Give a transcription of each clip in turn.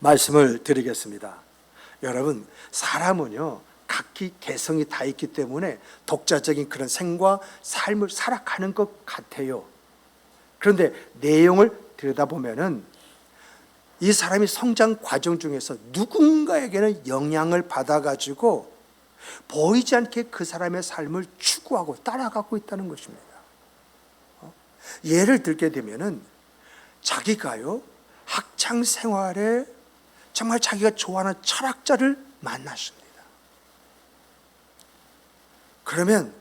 말씀을 드리겠습니다. 여러분, 사람은요 각기 개성이 다 있기 때문에 독자적인 그런 생과 삶을 살아가는 것 같아요. 그런데 내용을 들여다보면은 이 사람이 성장 과정 중에서 누군가에게는 영향을 받아가지고 보이지 않게 그 사람의 삶을 추구하고 따라가고 있다는 것입니다. 예를 들게 되면은 자기가요 학창 생활에 정말 자기가 좋아하는 철학자를 만났습니다. 그러면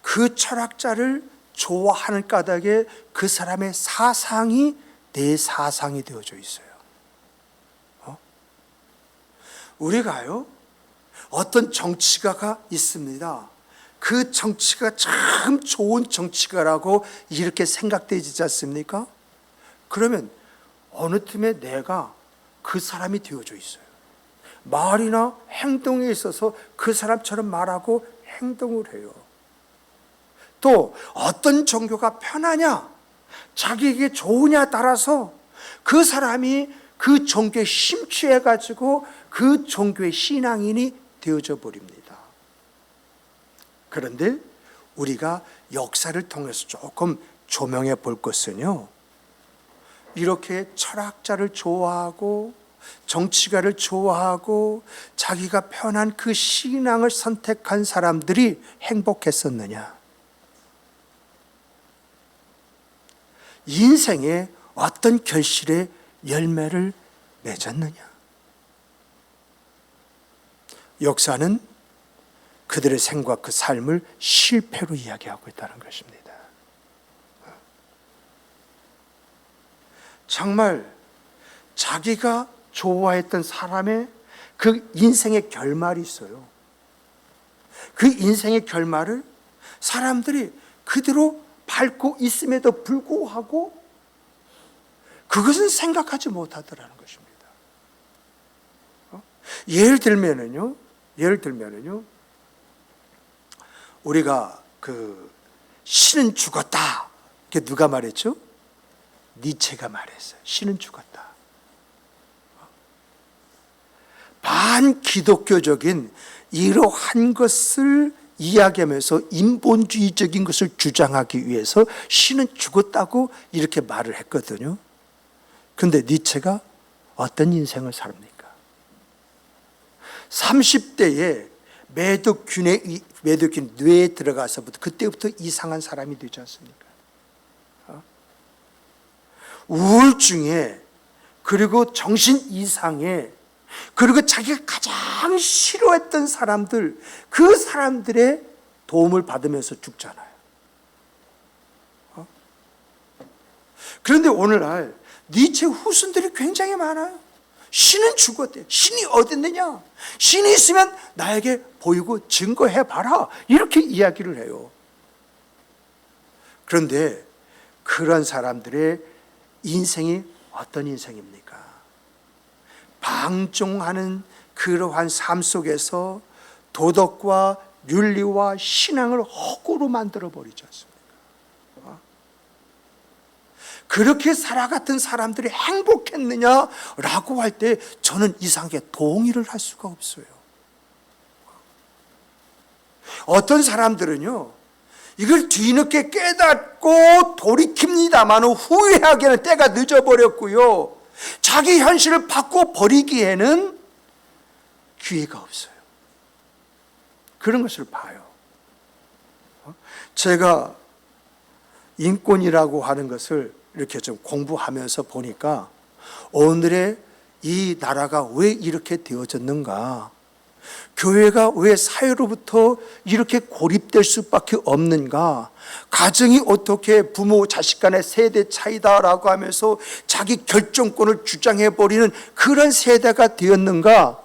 그 철학자를 좋아하는 까닭에 그 사람의 사상이 내 사상이 되어져 있어요. 우리가요 어떤 정치가가 있습니다. 그 정치가 참 좋은 정치가라고 이렇게 생각되지 않습니까? 그러면 어느 틈에 내가 그 사람이 되어져 있어요. 말이나 행동에 있어서 그 사람처럼 말하고 행동을 해요. 또 어떤 종교가 편하냐, 자기에게 좋으냐 따라서 그 사람이 그 종교에 심취해가지고 그 종교의 신앙인이 되어져 버립니다. 그런데 우리가 역사를 통해서 조금 조명해 볼 것은요, 이렇게 철학자를 좋아하고 정치가를 좋아하고 자기가 편한 그 신앙을 선택한 사람들이 행복했었느냐? 인생에 어떤 결실의 열매를 맺었느냐? 역사는 그들의 생과 그 삶을 실패로 이야기하고 있다는 것입니다. 정말 자기가 좋아했던 사람의 그 인생의 결말이 있어요. 그 인생의 결말을 사람들이 그대로 밟고 있음에도 불구하고 그것은 생각하지 못하더라는 것입니다. 예를 들면은요, 우리가 그 신은 죽었다. 이게 누가 말했죠? 니체가 말했어요. 신은 죽었다. 반기독교적인 이러한 것을 이야기하면서 인본주의적인 것을 주장하기 위해서 신은 죽었다고 이렇게 말을 했거든요. 그런데 니체가 어떤 인생을 삽니까? 30대에 매독균 뇌에 들어가서부터 그때부터 이상한 사람이 되지 않습니까? 우울증에, 그리고 정신 이상에, 그리고 자기가 가장 싫어했던 사람들, 그 사람들의 도움을 받으면서 죽잖아요. 그런데 오늘날 니체 후손들이 굉장히 많아요. 신은 죽었대요. 신이 어딨느냐? 신이 있으면 나에게 보이고 증거해봐라. 이렇게 이야기를 해요. 그런데 그런 사람들의 인생이 어떤 인생입니까? 방종하는 그러한 삶 속에서 도덕과 윤리와 신앙을 허구로 만들어버리지 않습니까? 그렇게 살아갔던 사람들이 행복했느냐라고 할 때 저는 이상하게 동의를 할 수가 없어요. 어떤 사람들은요, 이걸 뒤늦게 깨닫고 돌이킵니다만 후회하기에는 때가 늦어버렸고요, 자기 현실을 바꿔버리기에는 기회가 없어요. 그런 것을 봐요. 제가 인권이라고 하는 것을 이렇게 좀 공부하면서 보니까 오늘의 이 나라가 왜 이렇게 되어졌는가, 교회가 왜 사회로부터 이렇게 고립될 수밖에 없는가, 가정이 어떻게 부모 자식 간의 세대 차이다라고 하면서 자기 결정권을 주장해버리는 그런 세대가 되었는가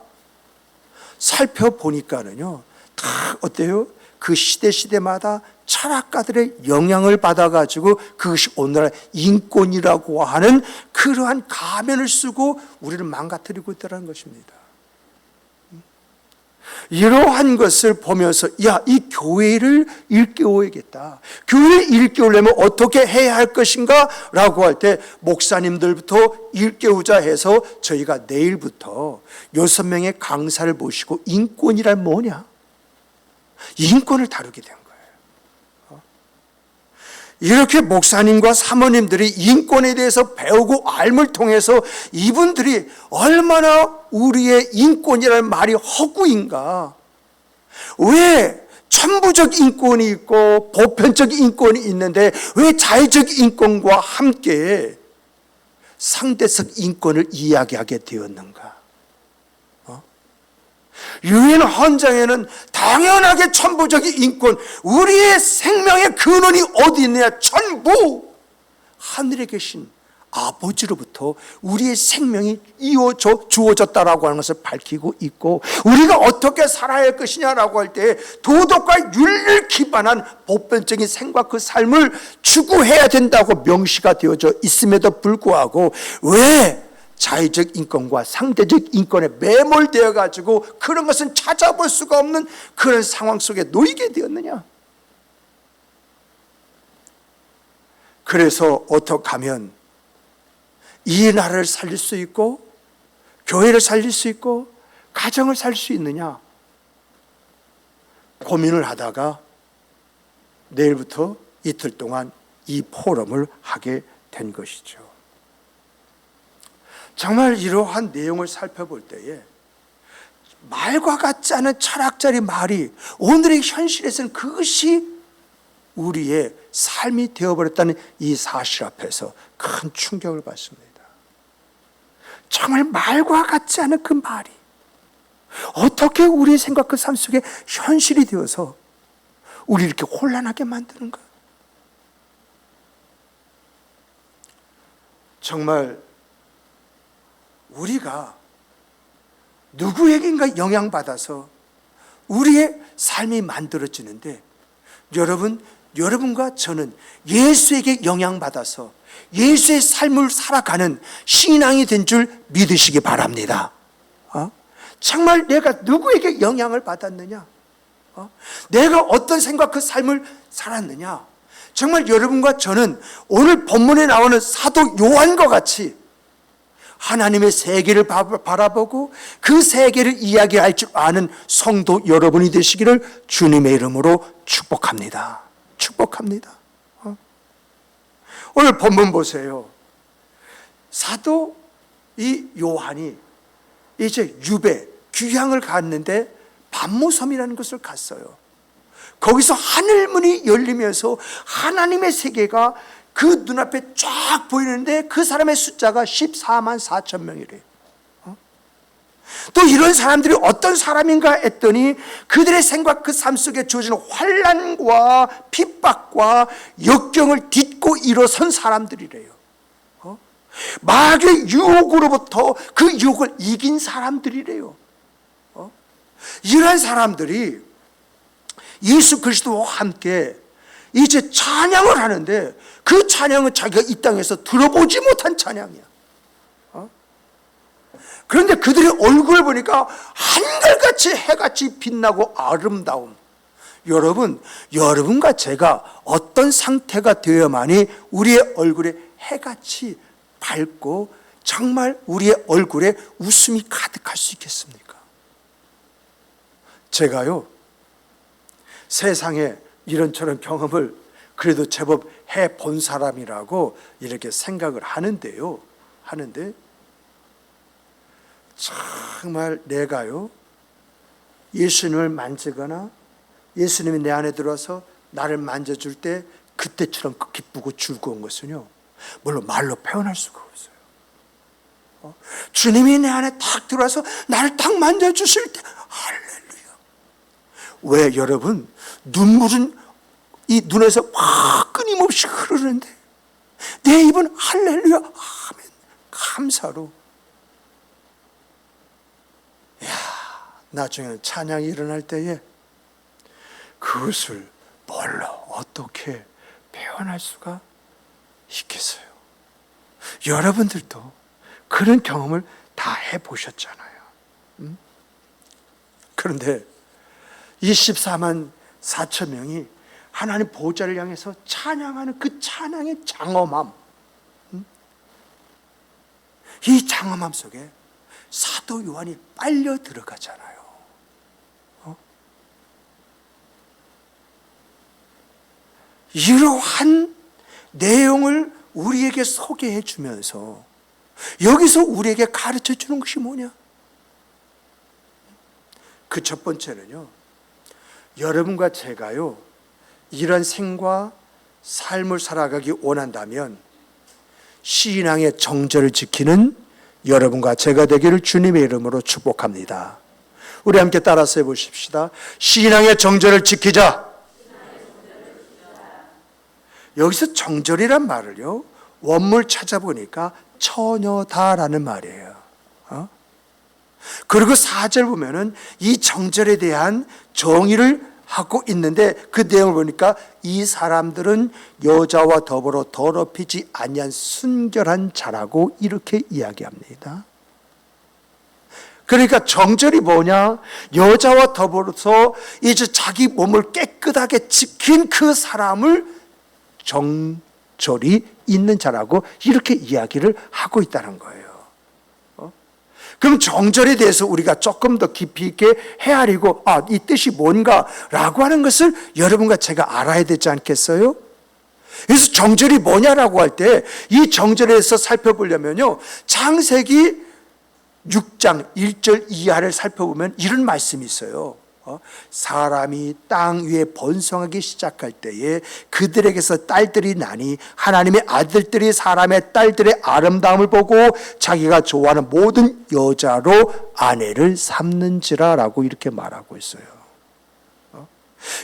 살펴보니까는요, 다 어때요? 그 시대마다 철학가들의 영향을 받아가지고 그것이 오늘날 인권이라고 하는 그러한 가면을 쓰고 우리를 망가뜨리고 있다는 것입니다. 이러한 것을 보면서 야, 이 교회를 일깨워야겠다. 교회를 일깨우려면 어떻게 해야 할 것인가? 라고 할 때 목사님들부터 일깨우자 해서 저희가 내일부터 6명의 강사를 모시고 인권이란 뭐냐? 인권을 다루게 된 거예요. 이렇게 목사님과 사모님들이 인권에 대해서 배우고 알을 통해서 이분들이 얼마나 우리의 인권이라는 말이 허구인가, 왜 천부적 인권이 있고 보편적 인권이 있는데 왜 자의적 인권과 함께 상대적 인권을 이야기하게 되었는가? 유엔 헌장에는 당연하게 천부적인 인권, 우리의 생명의 근원이 어디 있느냐? 전부 하늘에 계신 아버지로부터 우리의 생명이 주어졌다라고 하는 것을 밝히고 있고, 우리가 어떻게 살아야 할 것이냐라고 할 때 도덕과 윤리를 기반한 보편적인 생과 그 삶을 추구해야 된다고 명시가 되어져 있음에도 불구하고 왜 자의적 인권과 상대적 인권에 매몰되어 가지고 그런 것은 찾아볼 수가 없는 그런 상황 속에 놓이게 되었느냐? 그래서 어떻게 하면 이 나라를 살릴 수 있고 교회를 살릴 수 있고 가정을 살릴 수 있느냐 고민을 하다가 내일부터 이틀 동안 이 포럼을 하게 된 것이죠. 정말 이러한 내용을 살펴볼 때에 말과 같지 않은 철학자의 말이 오늘의 현실에서는 그것이 우리의 삶이 되어버렸다는 이 사실 앞에서 큰 충격을 받습니다. 정말 말과 같지 않은 그 말이 어떻게 우리의 생각 그 삶 속에 현실이 되어서 우리를 이렇게 혼란하게 만드는가? 정말 우리가 누구에게인가 영향받아서 우리의 삶이 만들어지는데, 여러분과 저는 예수에게 영향받아서 예수의 삶을 살아가는 신앙이 된 줄 믿으시기 바랍니다. 정말 내가 누구에게 영향을 받았느냐? 내가 어떤 생각 그 삶을 살았느냐? 정말 여러분과 저는 오늘 본문에 나오는 사도 요한과 같이 하나님의 세계를 바라보고 그 세계를 이야기할 줄 아는 성도 여러분이 되시기를 주님의 이름으로 축복합니다. 축복합니다. 오늘 본문 보세요. 사도 이 요한이 이제 유배, 귀향을 갔는데 반모섬이라는 곳을 갔어요. 거기서 하늘문이 열리면서 하나님의 세계가 그 눈앞에 쫙 보이는데 그 사람의 숫자가 14만 4천 명이래요. 또 이런 사람들이 어떤 사람인가 했더니 그들의 생각 그 삶 속에 주어지는 환난과 핍박과 역경을 딛고 일어선 사람들이래요. 마귀의 유혹으로부터 그 유혹을 이긴 사람들이래요. 이런 사람들이 예수 그리스도와 함께 이제 찬양을 하는데 그 찬양은 자기가 이 땅에서 들어보지 못한 찬양이야. 그런데 그들의 얼굴을 보니까 한결같이 해같이 빛나고 아름다움. 여러분과 제가 어떤 상태가 되어야만이 우리의 얼굴에 해같이 밝고 정말 우리의 얼굴에 웃음이 가득할 수 있겠습니까? 제가요, 세상에 이런저런 경험을 그래도 제법 해본 사람이라고 이렇게 생각을 하는데요. 정말 내가요, 예수님을 만지거나 예수님이 내 안에 들어와서 나를 만져줄 때 그때처럼 기쁘고 즐거운 것은요, 물론 말로 표현할 수가 없어요. 주님이 내 안에 탁 들어와서 나를 탁 만져주실 때 할렐루야. 왜 여러분, 눈물은 이 눈에서 막 끊임없이 흐르는데 내 입은 할렐루야 아멘 감사로, 나중에는 찬양이 일어날 때에 그것을 뭘로 어떻게 표현할 수가 있겠어요? 여러분들도 그런 경험을 다 해보셨잖아요. 그런데 이 14만 4천 명이 하나님 보좌를 향해서 찬양하는 그 찬양의 장엄함, 이 장엄함 속에 사도 요한이 빨려 들어가잖아요. 이러한 내용을 우리에게 소개해 주면서 여기서 우리에게 가르쳐 주는 것이 뭐냐? 그 첫 번째는요, 여러분과 제가요, 이런 생과 삶을 살아가기 원한다면 신앙의 정절을 지키는 여러분과 제가 되기를 주님의 이름으로 축복합니다. 우리 함께 따라서 해보십시다. 신앙의 정절을 지키자. 여기서 정절이란 말을요, 원문 찾아보니까 처녀다라는 말이에요. 그리고 4절 보면은 이 정절에 대한 정의를 하고 있는데 그 내용을 보니까 이 사람들은 여자와 더불어 더럽히지 아니한 순결한 자라고 이렇게 이야기합니다. 그러니까 정절이 뭐냐? 여자와 더불어서 이제 자기 몸을 깨끗하게 지킨 그 사람을 정절이 있는 자라고 이렇게 이야기를 하고 있다는 거예요. 그럼 정절에 대해서 우리가 조금 더 깊이 있게 헤아리고 이 뜻이 뭔가라고 하는 것을 여러분과 제가 알아야 되지 않겠어요? 그래서 정절이 뭐냐라고 할 때 이 정절에서 살펴보려면요, 창세기 6장 1절 이하를 살펴보면 이런 말씀이 있어요. 사람이 땅 위에 번성하기 시작할 때에 그들에게서 딸들이 나니 하나님의 아들들이 사람의 딸들의 아름다움을 보고 자기가 좋아하는 모든 여자로 아내를 삼는지라라고 이렇게 말하고 있어요.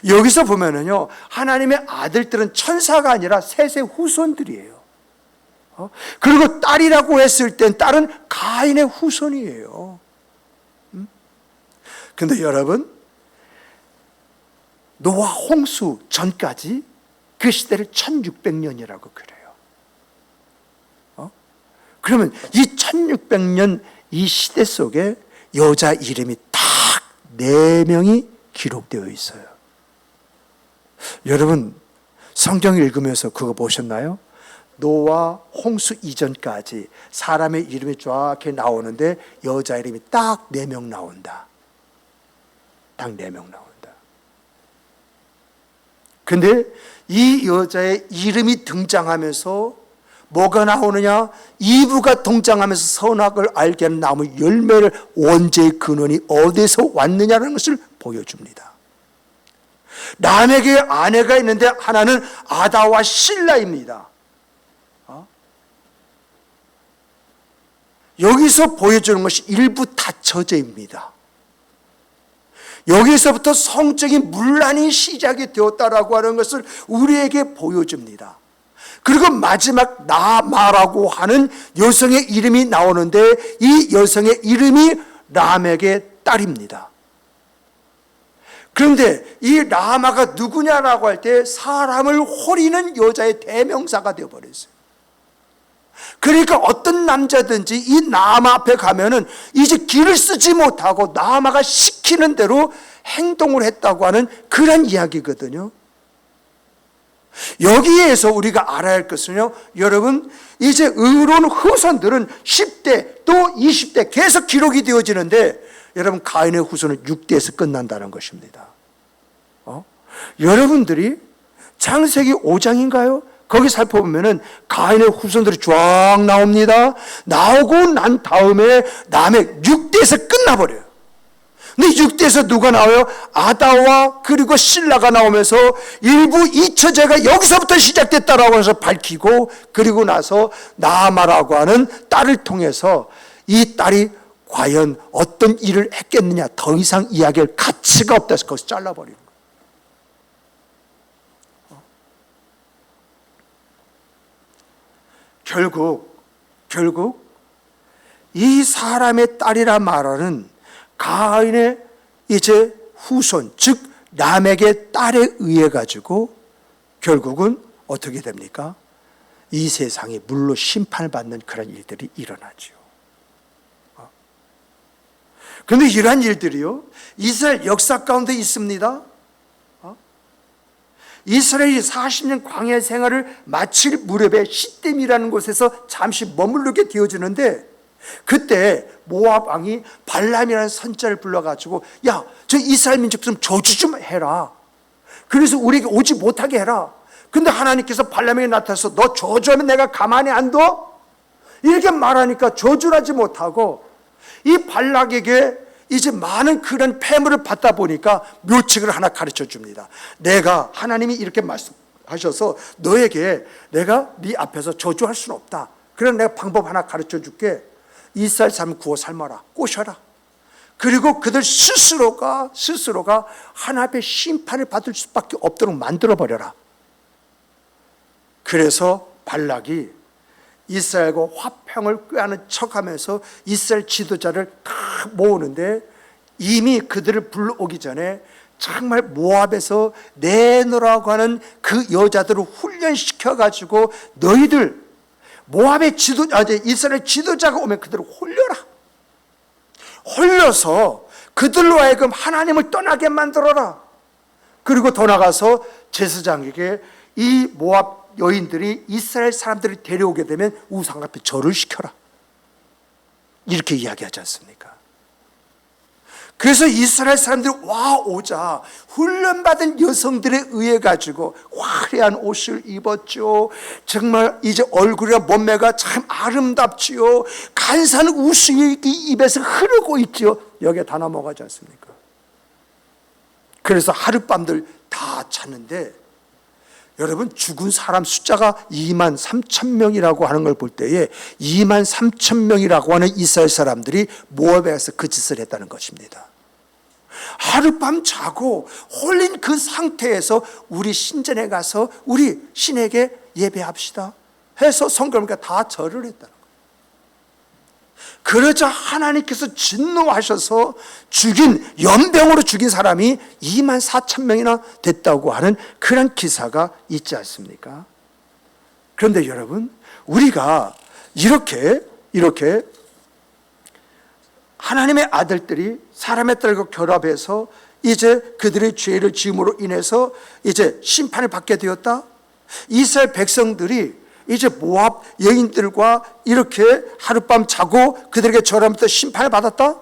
여기서 보면은요, 하나님의 아들들은 천사가 아니라 셋의 후손들이에요. 그리고 딸이라고 했을 땐 딸은 가인의 후손이에요. 근데 여러분, 노아 홍수 전까지 그 시대를 1600년이라고 그래요. 그러면 이 1600년 이 시대 속에 여자 이름이 딱 4명이 기록되어 있어요. 여러분, 성경 읽으면서 그거 보셨나요? 노아 홍수 이전까지 사람의 이름이 쫙 나오는데 여자 이름이 딱 4명 나온다. 딱 4명 나온다. 근데 이 여자의 이름이 등장하면서 뭐가 나오느냐? 이브가 등장하면서 선악을 알게 하는 나무 열매를 원죄의 근원이 어디서 왔느냐는 것을 보여줍니다. 람에게 아내가 있는데 하나는 아다와 실라입니다. 여기서 보여주는 것이 일부 다처제입니다. 여기서부터 성적인 문란이 시작이 되었다라고 하는 것을 우리에게 보여줍니다. 그리고 마지막 나마라고 하는 여성의 이름이 나오는데 이 여성의 이름이 람에게 딸입니다. 그런데 이 라마가 누구냐라고 할 때 사람을 호리는 여자의 대명사가 되어버렸어요. 그러니까 어떤 남자든지 이 나아마 앞에 가면은 이제 길을 쓰지 못하고 나아마가 시키는 대로 행동을 했다고 하는 그런 이야기거든요. 여기에서 우리가 알아야 할 것은요, 여러분, 이제 의로운 후손들은 10대 또 20대 계속 기록이 되어지는데 여러분, 가인의 후손은 6대에서 끝난다는 것입니다. 여러분들이 창세기 5장인가요? 거기 살펴보면은 가인의 후손들이 쫙 나옵니다. 나오고 난 다음에 남의 6대에서 끝나버려요. 근데 6대에서 누가 나와요? 아다와 그리고 실라가 나오면서 일부 2처제가 여기서부터 시작됐다라고 해서 밝히고, 그리고 나서 나아마라고 하는 딸을 통해서 이 딸이 과연 어떤 일을 했겠느냐, 더 이상 이야기할 가치가 없다 해서 거기서 잘라버리는 거예요. 결국 이 사람의 딸이라 말하는 가인의 이제 후손, 즉 람에게 딸에 의해 가지고 결국은 어떻게 됩니까? 이 세상이 물로 심판을 받는 그런 일들이 일어나죠. 그런데 이러한 일들이요, 이스라엘 역사 가운데 있습니다. 이스라엘이 40년 광야 생활을 마칠 무렵에 시댐이라는 곳에서 잠시 머무르게 되어지는데, 그때 모압 왕이 발람이라는 선자를 불러가지고, 야, 저 이스라엘 민족 좀 저주 좀 해라. 그래서 우리에게 오지 못하게 해라. 근데 하나님께서 발람에게 나타나서 너 저주하면 내가 가만히 안 둬? 이렇게 말하니까 저주를 하지 못하고, 이 발락에게 이제 많은 그런 폐물을 받다 보니까 묘책을 하나 가르쳐 줍니다. 내가, 하나님이 이렇게 말씀하셔서 너에게 내가 네 앞에서 저주할 수는 없다. 그래서 내가 방법 하나 가르쳐 줄게. 이스라엘 사람 구워 삶아라. 꼬셔라. 그리고 그들 스스로가 하나님 앞에 심판을 받을 수밖에 없도록 만들어버려라. 그래서 발락이 이스라엘과 화평을 꾀하는 척하면서 이스라엘 지도자를 다 모으는데, 이미 그들을 불러오기 전에 정말 모압에서 내놓으라고 하는 그 여자들을 훈련시켜가지고, 너희들 모압의 이스라엘 지도자가 오면 그들을 홀려서 그들로 하여금 하나님을 떠나게 만들어라. 그리고 더 나가서 제사장에게 이 모압 여인들이 이스라엘 사람들을 데려오게 되면 우상 앞에 절을 시켜라. 이렇게 이야기하지 않습니까? 그래서 이스라엘 사람들이 오자 훈련받은 여성들에 의해 가지고 화려한 옷을 입었죠. 정말 이제 얼굴이나 몸매가 참 아름답지요. 간사한 웃음이 입에서 흐르고 있죠. 여기에 다 넘어가지 않습니까? 그래서 하룻밤들 다 잤는데, 여러분, 죽은 사람 숫자가 2만 3천 명이라고 하는 걸 볼 때에 2만 3천 명이라고 하는 이스라엘 사람들이 모압에 가서 그 짓을 했다는 것입니다. 하룻밤 자고 홀린 그 상태에서 우리 신전에 가서 우리 신에게 예배합시다 해서 성경을 다 절을 했다는 거예요. 그러자 하나님께서 진노하셔서 연병으로 죽인 사람이 2만 4천 명이나 됐다고 하는 그런 기사가 있지 않습니까? 그런데 여러분, 우리가 이렇게 하나님의 아들들이 사람의 딸과 결합해서 이제 그들의 죄를 지음으로 인해서 이제 심판을 받게 되었다. 이스라엘 백성들이 이제 모압 여인들과 이렇게 하룻밤 자고 그들에게 절하면서 심판을 받았다.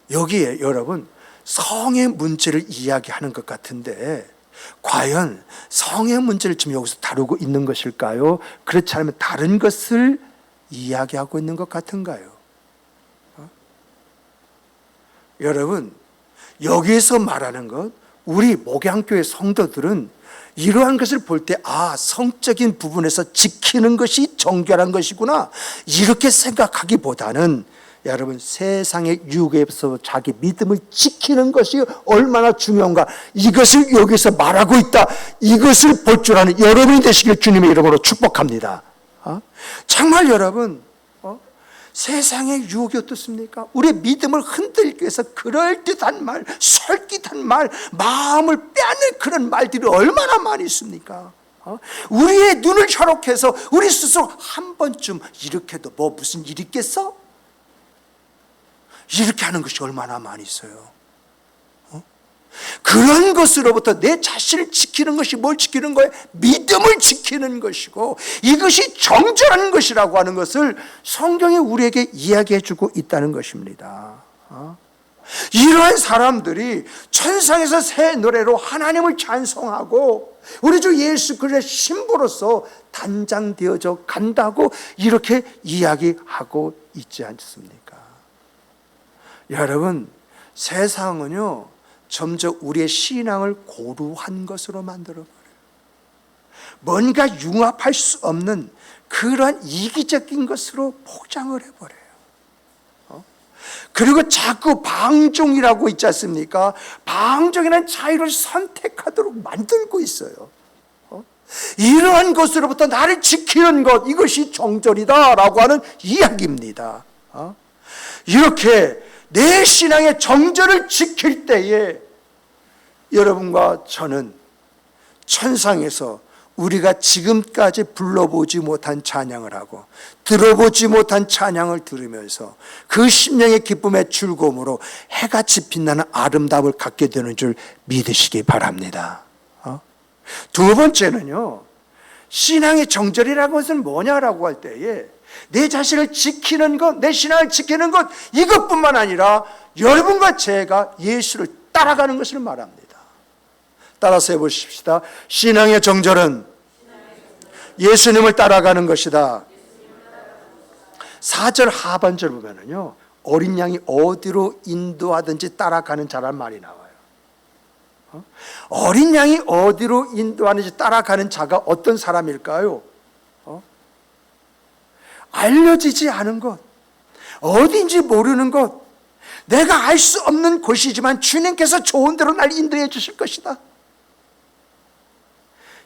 여기에 여러분, 성의 문제를 이야기하는 것 같은데, 과연 성의 문제를 지금 여기서 다루고 있는 것일까요? 그렇지 않으면 다른 것을 이야기하고 있는 것 같은가요? 여러분, 여기에서 말하는 것, 우리 목양교회 성도들은 이러한 것을 볼 때, 성적인 부분에서 지키는 것이 정결한 것이구나, 이렇게 생각하기보다는, 여러분, 세상의 유혹에서 자기 믿음을 지키는 것이 얼마나 중요한가, 이것을 여기서 말하고 있다. 이것을 볼 줄 아는 여러분이 되시길 주님의 이름으로 축복합니다. 정말 여러분, 세상의 유혹이 어떻습니까? 우리의 믿음을 흔들기 위해서 그럴듯한 말, 솔깃한 말, 마음을 빼앗는 그런 말들이 얼마나 많이 있습니까? 우리의 눈을 현혹해서 우리 스스로 한 번쯤 이렇게도 무슨 일 있겠어? 이렇게 하는 것이 얼마나 많이 있어요. 그런 것으로부터 내 자신을 지키는 것이 뭘 지키는 거예요? 믿음을 지키는 것이고, 이것이 정절한 것이라고 하는 것을 성경이 우리에게 이야기해 주고 있다는 것입니다. 이러한 사람들이 천상에서 새 노래로 하나님을 찬송하고 우리 주 예수 그리스도의 신부로서 단장되어져 간다고 이렇게 이야기하고 있지 않습니까? 여러분, 세상은요 점점 우리의 신앙을 고루한 것으로 만들어버려요. 뭔가 융합할 수 없는 그러한 이기적인 것으로 포장을 해버려요. 그리고 자꾸 방종이라고 있지 않습니까? 방종이라는 자유를 선택하도록 만들고 있어요. 이러한 것으로부터 나를 지키는 것, 이것이 정절이다라고 하는 이야기입니다. 이렇게 내 신앙의 정절을 지킬 때에 여러분과 저는 천상에서 우리가 지금까지 불러보지 못한 찬양을 하고 들어보지 못한 찬양을 들으면서 그 심령의 기쁨의 즐거움으로 해같이 빛나는 아름다움을 갖게 되는 줄 믿으시기 바랍니다. 두 번째는요, 신앙의 정절이라는 것은 뭐냐라고 할 때에 내 자신을 지키는 것, 내 신앙을 지키는 것, 이것뿐만 아니라 여러분과 제가 예수를 따라가는 것을 말합니다. 따라서 해보십시다. 신앙의 정절은 예수님을 따라가는 것이다. 4절 하반절 보면은요, 어린 양이 어디로 인도하든지 따라가는 자란 말이 나와요. 어린 양이 어디로 인도하는지 따라가는 자가 어떤 사람일까요? 알려지지 않은 것, 어딘지 모르는 것, 내가 알 수 없는 곳이지만 주님께서 좋은 대로 날 인도해 주실 것이다.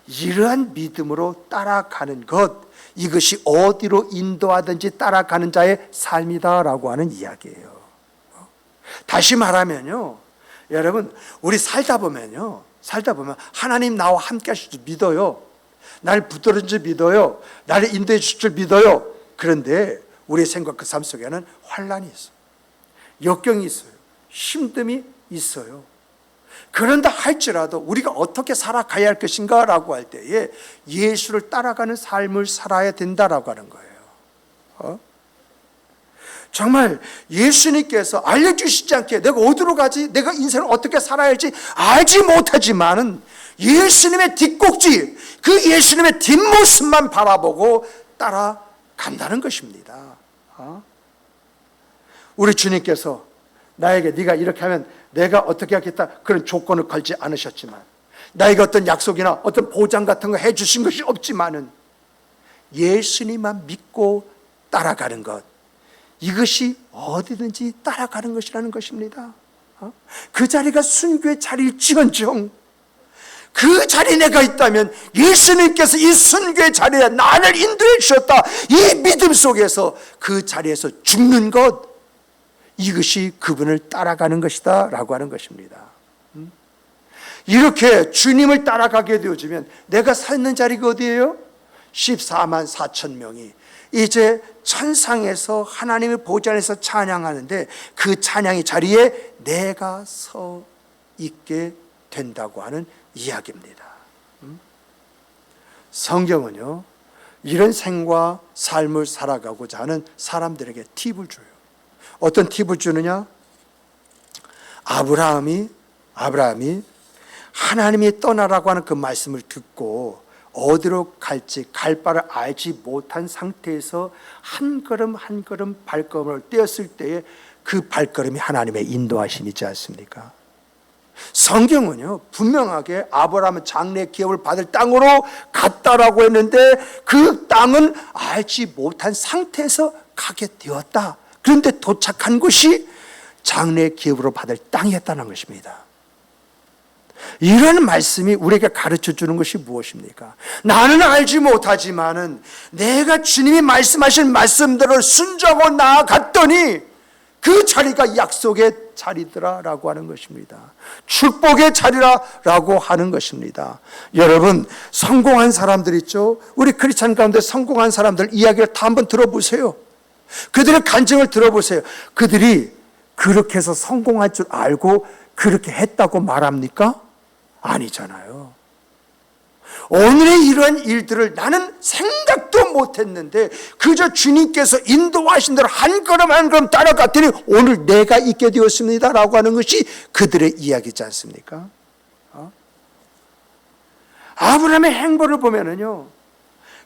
이러한 믿음으로 따라가는 것, 이것이 어디로 인도하든지 따라가는 자의 삶이다라고 하는 이야기예요. 다시 말하면요, 여러분, 우리 살다 보면 하나님 나와 함께 하실 줄 믿어요. 나를 붙들은 줄 믿어요. 나를 인도해 주실 줄 믿어요. 그런데 우리의 생각 그 삶 속에는 환난이 있어요. 역경이 있어요. 힘듦이 있어요. 그런다 할지라도 우리가 어떻게 살아가야 할 것인가 라고 할 때에 예수를 따라가는 삶을 살아야 된다라고 하는 거예요. 정말 예수님께서 알려주시지 않게 내가 어디로 가지, 내가 인생을 어떻게 살아야 할지 알지 못하지만은 예수님의 뒷꼭지, 그 예수님의 뒷모습만 바라보고 따라간다는 것입니다. 우리 주님께서 나에게 네가 이렇게 하면 내가 어떻게 하겠다 그런 조건을 걸지 않으셨지만, 나에게 어떤 약속이나 어떤 보장 같은 거 해주신 것이 없지만은 예수님만 믿고 따라가는 것, 이것이 어디든지 따라가는 것이라는 것입니다. 그 자리가 순교의 자리일지언정 그 자리에 내가 있다면 예수님께서 이 순교의 자리에 나를 인도해 주셨다, 이 믿음 속에서 그 자리에서 죽는 것, 이것이 그분을 따라가는 것이다 라고 하는 것입니다. 이렇게 주님을 따라가게 되어지면 내가 서 있는 자리가 어디예요? 14만 4천 명이 이제 천상에서 하나님의 보좌 안에서 찬양하는데 그 찬양의 자리에 내가 서 있게 된다고 하는 이야기입니다. 성경은요, 이런 생과 삶을 살아가고자 하는 사람들에게 팁을 줘요. 어떤 팁을 주느냐? 아브라함이 하나님이 떠나라고 하는 그 말씀을 듣고 어디로 갈지 갈 바를 알지 못한 상태에서 한 걸음 한 걸음 발걸음을 떼었을 때에 그 발걸음이 하나님의 인도하심이지 않습니까? 성경은요, 분명하게 아브라함은 장래 기업을 받을 땅으로 갔다라고 했는데 그 땅은 알지 못한 상태에서 가게 되었다. 그런데 도착한 곳이 장래 기업으로 받을 땅이었다는 것입니다. 이런 말씀이 우리에게 가르쳐 주는 것이 무엇입니까? 나는 알지 못하지만은 내가 주님이 말씀하신 말씀대로 순종하고 나아갔더니 그 자리가 약속의 자리더라라고 하는 것입니다. 축복의 자리라라고 하는 것입니다. 여러분, 성공한 사람들 있죠? 우리 크리스찬 가운데 성공한 사람들 이야기를 다 한번 들어보세요. 그들의 간증을 들어보세요. 그들이 그렇게 해서 성공할 줄 알고 그렇게 했다고 말합니까? 아니잖아요. 오늘의 이러한 일들을 나는 생각도 못했는데 그저 주님께서 인도하신 대로 한 걸음 한 걸음 따라갔더니 오늘 내가 있게 되었습니다 라고 하는 것이 그들의 이야기지 않습니까? 아브라함의 행보를 보면은요,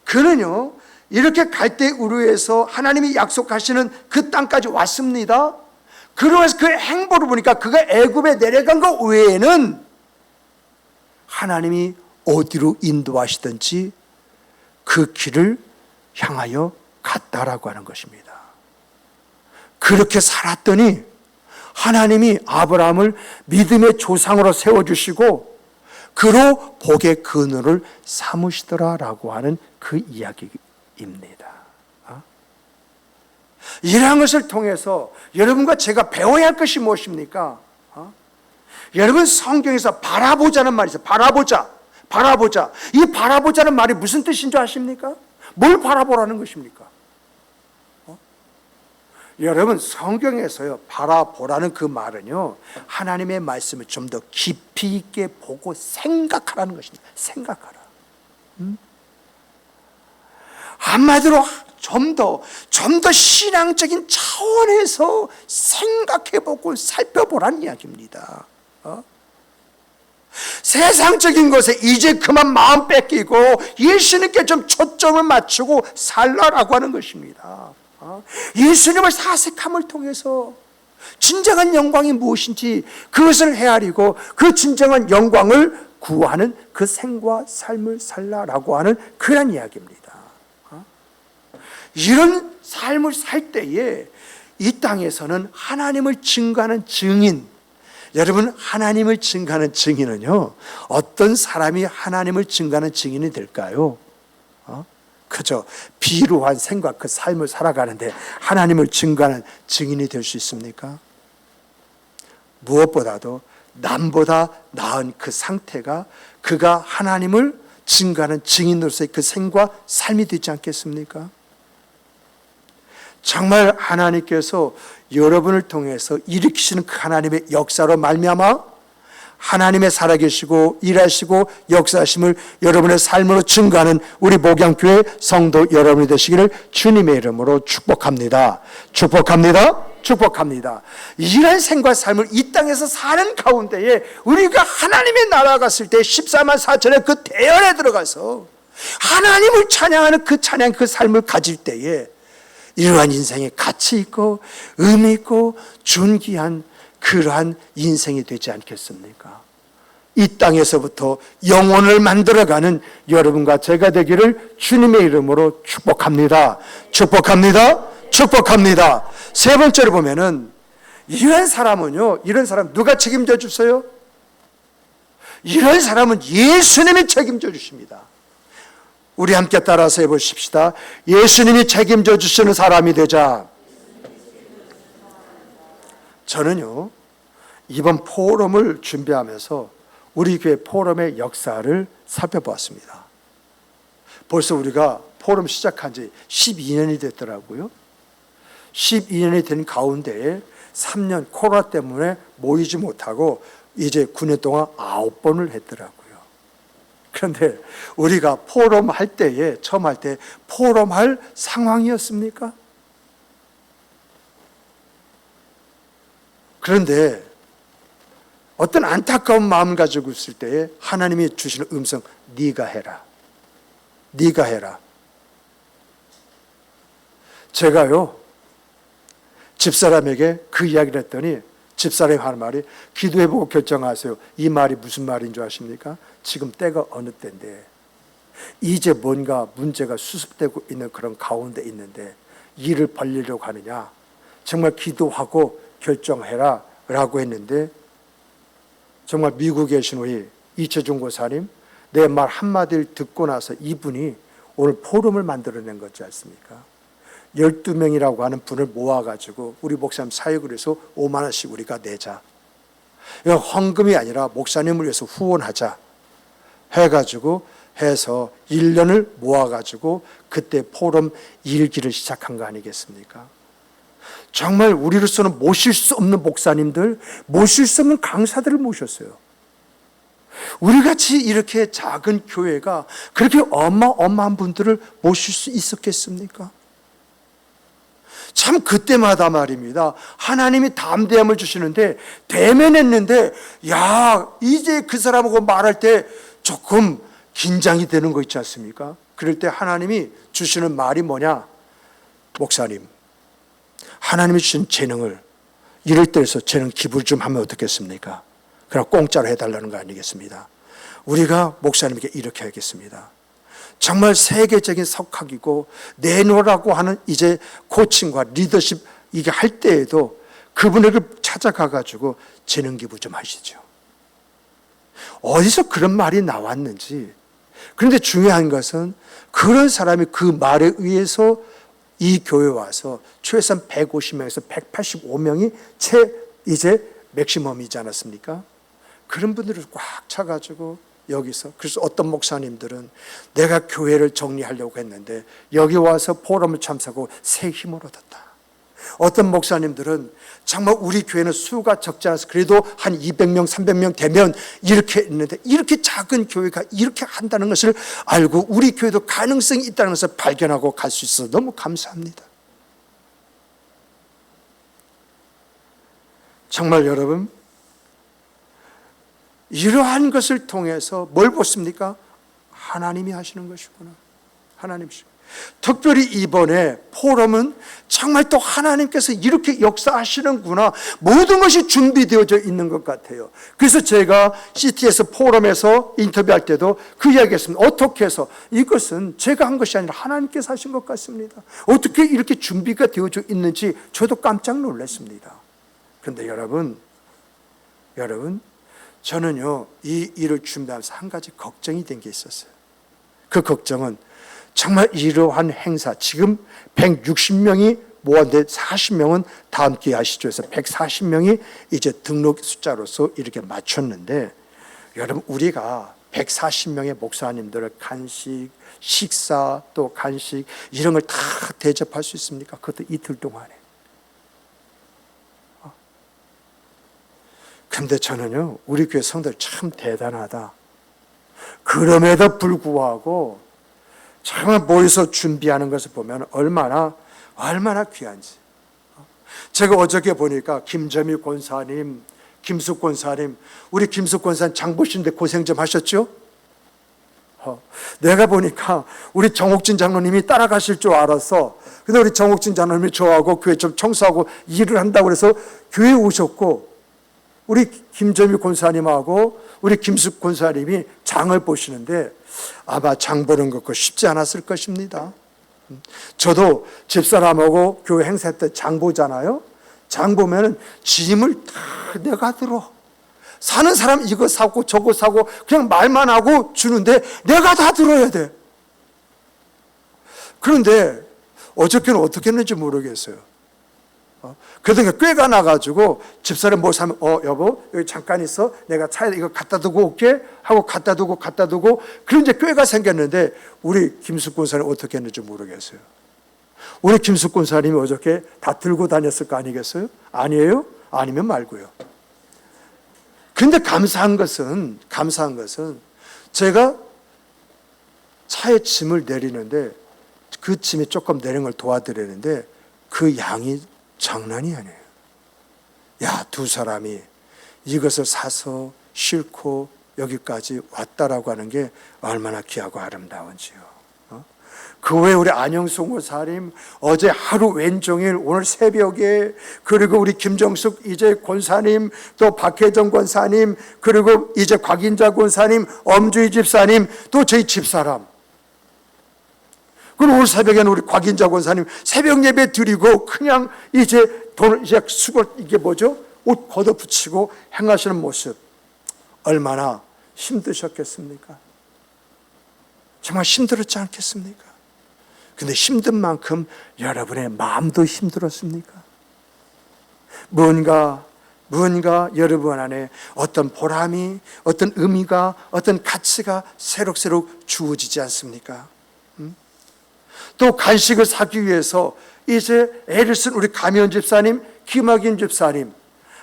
그는요 이렇게 갈대우르에서 하나님이 약속하시는 그 땅까지 왔습니다. 그러면서 그 행보를 보니까 그가 애굽에 내려간 것 외에는 하나님이 어디로 인도하시든지 그 길을 향하여 갔다라고 하는 것입니다. 그렇게 살았더니 하나님이 아브라함을 믿음의 조상으로 세워주시고 그로 복의 근원을 삼으시더라라고 하는 그 이야기입니다. 이러한 것을 통해서 여러분과 제가 배워야 할 것이 무엇입니까? 여러분, 성경에서 바라보자는 말이 있어요. 바라보자. 바라보자. 이 바라보자는 말이 무슨 뜻인 줄 아십니까? 뭘 바라보라는 것입니까? 여러분, 성경에서요, 바라보라는 그 말은요, 하나님의 말씀을 좀 더 깊이 있게 보고 생각하라는 것입니다. 생각하라. 한마디로 좀 더 신앙적인 차원에서 생각해보고 살펴보라는 이야기입니다. 세상적인 것에 이제 그만 마음 뺏기고 예수님께 좀 초점을 맞추고 살라라고 하는 것입니다. 예수님을 사색함을 통해서 진정한 영광이 무엇인지 그것을 헤아리고 그 진정한 영광을 구하는 그 생과 삶을 살라라고 하는 그런 이야기입니다. 이런 삶을 살 때에 이 땅에서는 하나님을 증거하는 증인, 여러분, 하나님을 증거하는 증인은요, 어떤 사람이 하나님을 증거하는 증인이 될까요? 그저 비루한 생각, 그 삶을 살아가는데 하나님을 증거하는 증인이 될 수 있습니까? 무엇보다도 남보다 나은 그 상태가 그가 하나님을 증거하는 증인으로서의 그 생과 삶이 되지 않겠습니까? 정말 하나님께서 여러분을 통해서 일으키시는 그 하나님의 역사로 말미암아 하나님의 살아계시고 일하시고 역사하심을 여러분의 삶으로 증거하는 우리 목양교회 성도 여러분이 되시기를 주님의 이름으로 축복합니다. 축복합니다. 축복합니다. 이런 생과 삶을 이 땅에서 사는 가운데에 우리가 하나님의 나라 갔을 때 14만 4천의 그 대열에 들어가서 하나님을 찬양하는 그 찬양, 그 삶을 가질 때에 이러한 인생에 가치 있고 의미 있고 존귀한 그러한 인생이 되지 않겠습니까? 이 땅에서부터 영혼을 만들어가는 여러분과 제가 되기를 주님의 이름으로 축복합니다. 축복합니다. 축복합니다. 세 번째로 보면은 이런 사람은요, 이런 사람 누가 책임져 주세요? 이런 사람은 예수님이 책임져 주십니다. 우리 함께 따라서 해보십시다. 예수님이 책임져 주시는 사람이 되자. 저는요, 이번 포럼을 준비하면서 우리 교회 포럼의 역사를 살펴보았습니다. 벌써 우리가 포럼 시작한 지 12년이 됐더라고요. 12년이 된 가운데에 3년 코로나 때문에 모이지 못하고 이제 9년 동안 9번을 했더라고요. 그런데 우리가 포럼 할 때에, 처음 할 때 포럼 할 상황이었습니까? 그런데 어떤 안타까운 마음 가지고 있을 때에 하나님이 주시는 음성, 네가 해라. 네가 해라. 제가요, 집사람에게 그 이야기를 했더니 집사람이 하는 말이, 기도해보고 결정하세요. 이 말이 무슨 말인 줄 아십니까? 지금 때가 어느 때인데 이제 뭔가 문제가 수습되고 있는 그런 가운데 있는데 일을 벌리려고 하느냐, 정말 기도하고 결정해라 라고 했는데, 정말 미국에 계신 우리 이채준 고사님, 내 말 한마디를 듣고 나서 이분이 오늘 포럼을 만들어낸 거지 않습니까? 12명이라고 하는 분을 모아가지고 우리 목사님 사역을 해서 5만 원씩 우리가 내자, 이건 헌금이 아니라 목사님을 위해서 후원하자 해가지고 해서 1년을 모아가지고 그때 포럼 일기를 시작한 거 아니겠습니까? 정말 우리로서는 모실 수 없는 목사님들, 모실 수 없는 강사들을 모셨어요. 우리같이 이렇게 작은 교회가 그렇게 어마어마한 분들을 모실 수 있었겠습니까? 참 그때마다 말입니다, 하나님이 담대함을 주시는데 대면했는데, 야, 이제 그 사람하고 말할 때 조금 긴장이 되는 거 있지 않습니까? 그럴 때 하나님이 주시는 말이 뭐냐? 목사님, 하나님이 주신 재능을 이럴 때에서 재능 기부를 좀 하면 어떻겠습니까? 그럼 공짜로 해달라는 거 아니겠습니다? 우리가 목사님에게 이렇게 하겠습니다. 정말 세계적인 석학이고 내노라고 하는 이제 코칭과 리더십 이게 할 때에도 그분에게 찾아가가지고 재능 기부 좀 하시죠. 어디서 그런 말이 나왔는지. 그런데 중요한 것은 그런 사람이 그 말에 의해서 이 교회에 와서 최소한 150명에서 185명이 이제 맥시멈이지 않았습니까? 그런 분들을 꽉 차가지고 여기서. 그래서 어떤 목사님들은 내가 교회를 정리하려고 했는데 여기 와서 포럼을 참석하고 새 힘을 얻었다. 어떤 목사님들은 정말 우리 교회는 수가 적지 않아서 그래도 한 200명, 300명 되면 이렇게 있는데 이렇게 작은 교회가 이렇게 한다는 것을 알고 우리 교회도 가능성이 있다는 것을 발견하고 갈 수 있어서 너무 감사합니다. 정말 여러분, 이러한 것을 통해서 뭘 보십니까? 하나님이 하시는 것이구나. 하나님이시구나. 특별히 이번에 포럼은 정말 또 하나님께서 이렇게 역사하시는구나. 모든 것이 준비되어져 있는 것 같아요. 그래서 제가 CT에서 포럼에서 인터뷰할 때도 그 이야기했습니다. 어떻게 해서 이것은 제가 한 것이 아니라 하나님께서 하신 것 같습니다. 어떻게 이렇게 준비가 되어져 있는지 저도 깜짝 놀랐습니다. 그런데 여러분 저는요 이 일을 준비하면서 한 가지 걱정이 된 게 있었어요. 그 걱정은 정말 이러한 행사, 지금 160명이 모았는데 40명은 다음 기회에 하시죠. 그래서 140명이 이제 등록 숫자로서 이렇게 맞췄는데 여러분 우리가 140명의 목사님들을 간식, 식사 또 간식 이런 걸 다 대접할 수 있습니까? 그것도 이틀 동안에. 근데 저는요 우리 교회 성도들 참 대단하다. 그럼에도 불구하고 정말 모여서 준비하는 것을 보면 얼마나 귀한지. 제가 어저께 보니까 김점희 권사님, 김숙 권사님, 우리 김숙 권사님 장 보시는데 고생 좀 하셨죠? 내가 보니까 우리 정옥진 장로님이 따라가실 줄 알았어. 근데 우리 정옥진 장로님이 저하고 교회 좀 청소하고 일을 한다고 그래서 교회에 오셨고 우리 김점희 권사님하고 우리 김숙 권사님이 장을 보시는데 아마 장 보는 것도 쉽지 않았을 것입니다. 저도 집사람하고 교회 행사 때 장 보잖아요. 장 보면은 짐을 다 내가 들어. 사는 사람 이거 사고 저거 사고 그냥 말만 하고 주는데 내가 다 들어야 돼. 그런데 어저께는 어떻게 했는지 모르겠어요. 그러다가 꾀가 나가지고 집사람 뭐 사면 여보 여기 잠깐 있어 내가 차에 이거 갖다 두고 올게 하고 갖다 두고 그런 이제 꾀가 생겼는데 우리 김숙 권사님 어떻게 했는지 모르겠어요. 우리 김숙 권사님이 어저께 다 들고 다녔을 거 아니겠어요? 아니에요? 아니면 말고요. 근데 감사한 것은 제가 차에 짐을 내리는데 그 짐이 조금 내리는 걸 도와드리는데 그 양이 장난이 아니에요. 야, 두 사람이 이것을 사서 싣고 여기까지 왔다라고 하는 게 얼마나 귀하고 아름다운지요. 그 외에 우리 안영수 권사님 어제 하루 왼종일 오늘 새벽에 그리고 우리 김정숙 이제 권사님 또 박혜정 권사님 그리고 이제 곽인자 권사님 엄주희 집사님 또 저희 집사람 그리고 오늘 새벽에는 우리 곽인자 권사님 새벽 예배 드리고 그냥 이제 돈을 이제 수고 이게 뭐죠? 옷 걷어붙이고 행하시는 모습 얼마나 힘드셨겠습니까? 정말 힘들었지 않겠습니까? 근데 힘든 만큼 여러분의 마음도 힘들었습니까? 뭔가 여러분 안에 어떤 보람이 어떤 의미가 어떤 가치가 새록새록 주어지지 않습니까? 또 간식을 사기 위해서 이제 애를 쓴 우리 가면 집사님, 김학인 집사님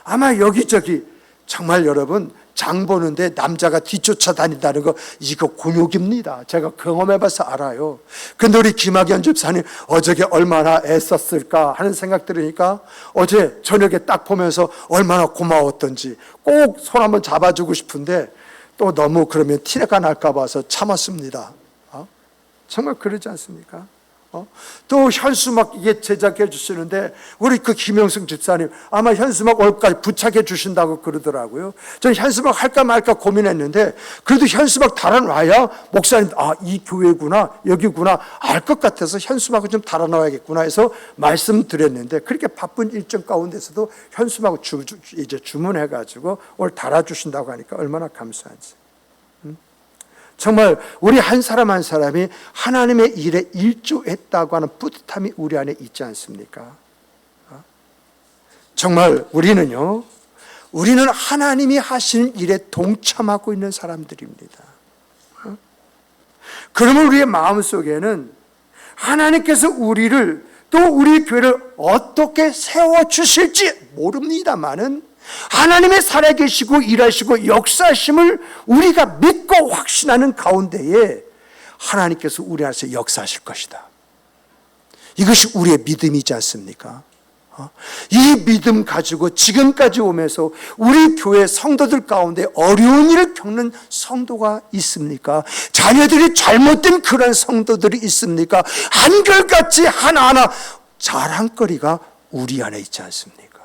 아마 여기저기 정말 여러분 장 보는데 남자가 뒤쫓아 다닌다는 거 이거 곤욕입니다. 제가 경험해봐서 알아요. 근데 우리 김학연 집사님 어저께 얼마나 애썼을까 하는 생각 들으니까 어제 저녁에 딱 보면서 얼마나 고마웠던지 꼭 손 한번 잡아주고 싶은데 또 너무 그러면 티가 날까 봐서 참았습니다. 정말 그러지 않습니까? 또 현수막 이게 제작해 주시는데 우리 그 김영승 집사님 아마 현수막 올까지 부착해 주신다고 그러더라고요. 저는 현수막 할까 말까 고민했는데 그래도 현수막 달아놔야 목사님 이 교회구나 여기구나 알 것 같아서 현수막을 좀 달아놔야겠구나 해서 말씀드렸는데 그렇게 바쁜 일정 가운데서도 현수막을 이제 주문해가지고 오늘 달아주신다고 하니까 얼마나 감사한지. 정말 우리 한 사람 한 사람이 하나님의 일에 일조했다고 하는 뿌듯함이 우리 안에 있지 않습니까? 정말 우리는요 우리는 하나님이 하시는 일에 동참하고 있는 사람들입니다. 그러면 우리의 마음속에는 하나님께서 우리를 또 우리 교회를 어떻게 세워주실지 모릅니다마는 하나님의 살아계시고 일하시고 역사하심을 우리가 믿고 확신하는 가운데에 하나님께서 우리 안에서 역사하실 것이다. 이것이 우리의 믿음이지 않습니까? 이 믿음 가지고 지금까지 오면서 우리 교회 성도들 가운데 어려운 일을 겪는 성도가 있습니까? 자녀들이 잘못된 그런 성도들이 있습니까? 한결같이 하나하나 자랑거리가 우리 안에 있지 않습니까?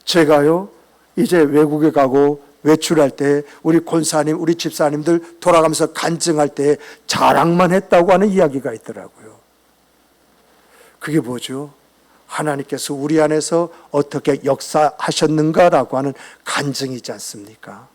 제가요 이제 외국에 가고 외출할 때 우리 권사님, 우리 집사님들 돌아가면서 간증할 때 자랑만 했다고 하는 이야기가 있더라고요. 그게 뭐죠? 하나님께서 우리 안에서 어떻게 역사하셨는가라고 하는 간증이지 않습니까?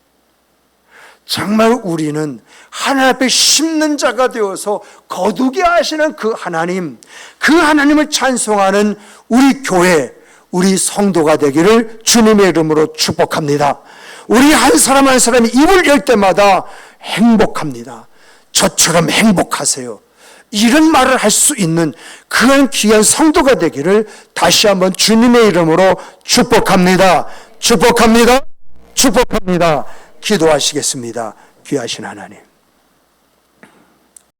정말 우리는 하나님 앞에 심는 자가 되어서 거두게 하시는 그 하나님을 찬송하는 우리 교회, 우리 성도가 되기를 주님의 이름으로 축복합니다. 우리 한 사람 한 사람이 입을 열 때마다 행복합니다. 저처럼 행복하세요. 이런 말을 할 수 있는 그런 귀한 성도가 되기를 다시 한번 주님의 이름으로 축복합니다. 축복합니다. 축복합니다. 기도하시겠습니다. 귀하신 하나님.